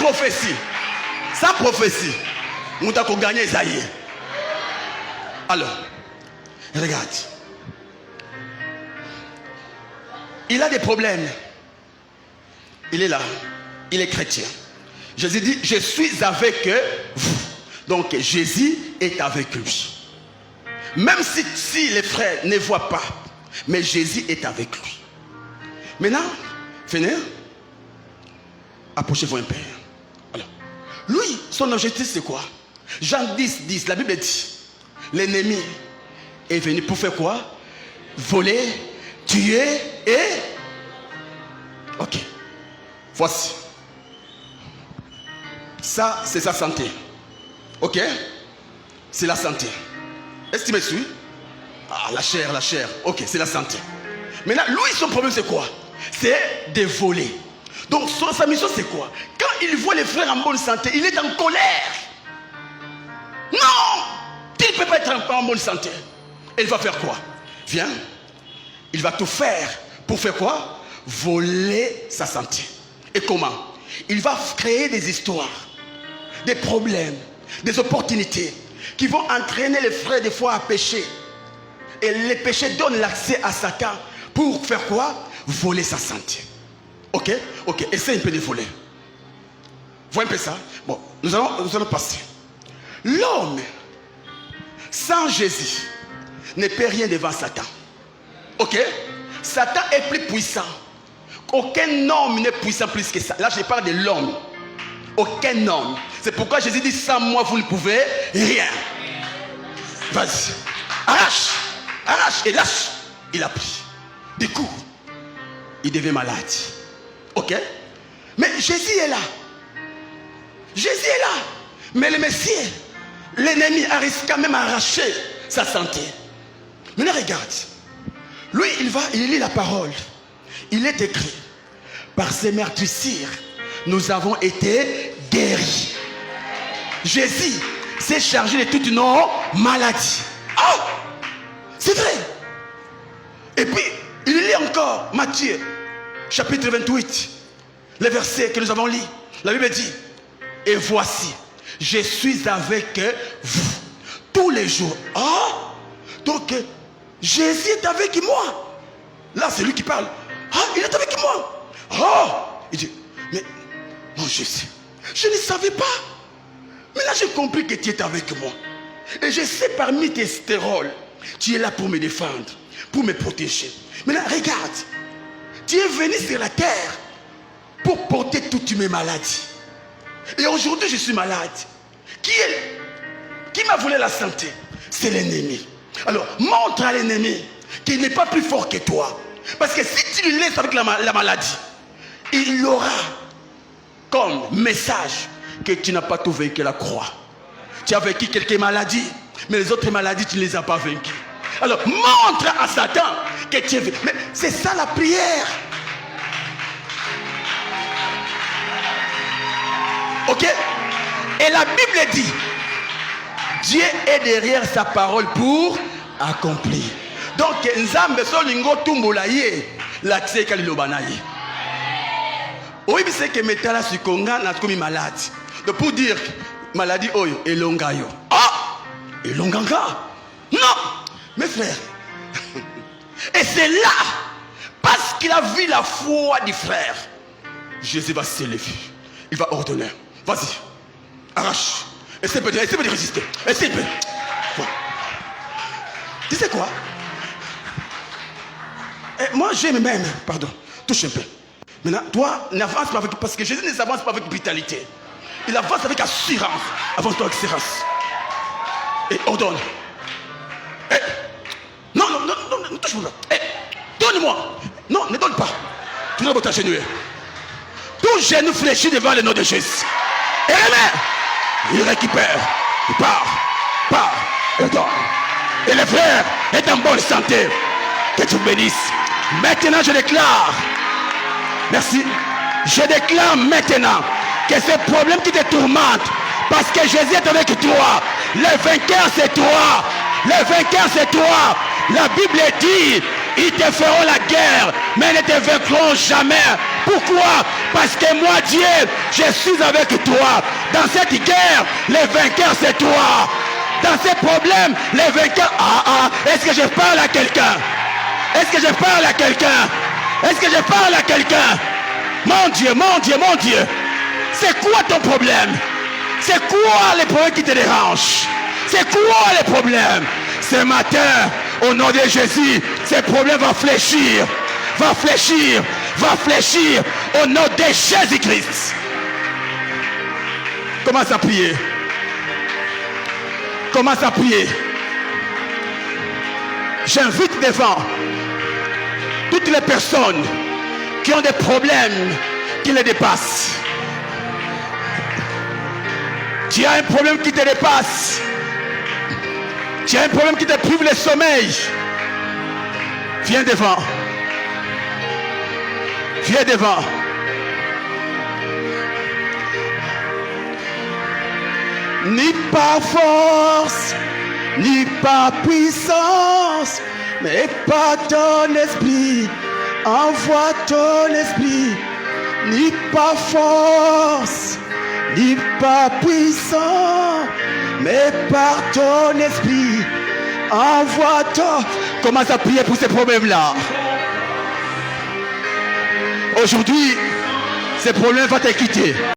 prophétie, nous avons gagné Isaïe. Alors, regarde. Il a des problèmes. Il est là. Il est chrétien. Jésus dit, je suis avec vous. Donc, Jésus est avec lui. Même si les frères ne voient pas, mais Jésus est avec lui. Maintenant, venez. Approchez-vous un peu. Alors, lui, son objectif c'est quoi? Jean 10, la Bible dit, l'ennemi est venu pour faire quoi? Voler, tuer et... Ok. Voici. Ça, c'est sa santé. Ok? C'est la santé. Est-ce que tu me suis? Ah, la chair. Ok, c'est la santé. Maintenant, lui, son problème, c'est quoi? C'est de voler. Donc, sa mission, c'est quoi? Quand il voit les frères en bonne santé, il est en colère. Non! Il ne peut pas être en bonne santé. Et il va faire quoi? Viens. Il va tout faire pour faire quoi? Voler sa santé. Et comment? Il va créer des histoires, des problèmes, des opportunités qui vont entraîner les frères des fois à pécher. Et les péchés donnent l'accès à Satan pour faire quoi? Voler sa santé. Ok? Ok, essaye un peu de voler. Voyez un peu ça? Bon, nous allons passer. L'homme sans Jésus ne peut rien devant Satan. Ok? Satan est plus puissant. Aucun homme n'est puissant plus que ça. Là, je parle de l'homme. Aucun homme. C'est pourquoi Jésus dit, sans moi, vous ne pouvez rien. Vas-y. Arrache. Et lâche. Il a pris. Du coup, il devient malade. Ok? Mais Jésus est là. Mais le Messie, l'ennemi a risqué quand même arracher sa santé. Maintenant, regarde. Lui, il lit la parole. Il est écrit, par ces meurtrissures, nous avons été guéris. Jésus s'est chargé de toutes nos maladies. Oh! C'est vrai. Et puis, il lit encore Matthieu, chapitre 28, le verset que nous avons lu. La Bible dit, et voici, je suis avec vous tous les jours. Oh! Donc, Jésus est avec moi. Là, c'est lui qui parle. Ah, il est avec moi. Oh! Il dit, mais mon Jésus, je ne savais pas. Mais là, Maintenant, j'ai compris que tu es avec moi. Et je sais parmi tes stérols, tu es là pour me défendre, pour me protéger. Maintenant, regarde. Tu es venu sur la terre pour porter toutes mes maladies. Et aujourd'hui, je suis malade. Qui m'a volé la santé? C'est l'ennemi. Alors, montre à l'ennemi qu'il n'est pas plus fort que toi. Parce que si tu le laisses avec la maladie, il aura comme message que tu n'as pas tout vaincu la croix. Tu as vaincu quelques maladies, mais les autres maladies, tu ne les as pas vaincues. Alors, montre à Satan que tu es vaincu. Mais c'est ça la prière. Ok? Et la Bible dit, Dieu est derrière sa parole pour accomplir. Donc, Nzambe solingo tumbolaye la tseka lilobanaye. Oui, c'est que metala sikonga na komi malade. Donc pour dire maladie oyo elongayo. Ah, elonganga. Non, mes frères. Et c'est là, parce qu'il a vu la foi du frère, Jésus va s'élever. Il va ordonner. Vas-y, arrache. Essaye de résister. Essaye de. Tu sais quoi? Et moi, j'aime même. Pardon, touche un peu. Maintenant, toi, n'avance pas avec. Parce que Jésus ne s'avance pas avec brutalité. Il avance avec assurance. Avance-toi avec assurance. Et ordonne. Et, non, touche-moi. Donne-moi. Non, ne donne pas. Tu dois t'agenouiller. Tout genou fléchit devant le nom de Jésus. Et il récupère. Il part. Et donne. Et le frère est en bonne santé. Que tu bénisses. Maintenant, je déclare. Merci. Je déclare maintenant que ce problème qui te tourmente, parce que Jésus est avec toi. Le vainqueur, c'est toi. Le vainqueur, c'est toi. La Bible dit, ils te feront la guerre, mais ne te vaincront jamais. Pourquoi? Parce que moi, Dieu, je suis avec toi. Dans cette guerre, le vainqueur, c'est toi. Dans ces problèmes, les vainqueurs... est-ce que je parle à quelqu'un? Est-ce que je parle à quelqu'un? Est-ce que je parle à quelqu'un? Mon Dieu. C'est quoi ton problème? C'est quoi les problèmes qui te dérangent? C'est quoi les problèmes? Ce matin, au nom de Jésus, ces problèmes vont fléchir. Au nom de Jésus-Christ. Commence à prier. J'invite devant toutes les personnes qui ont des problèmes qui les dépassent. Tu as un problème qui te dépasse. Tu as un problème qui te prive le sommeil. Viens devant. Ni par force, ni par puissance, mais par ton esprit. Envoie ton esprit. Ni par force, ni par puissance, mais par ton esprit. Envoie ton... Commence à prier pour ces problèmes-là. Aujourd'hui, ces problèmes vont te quitter.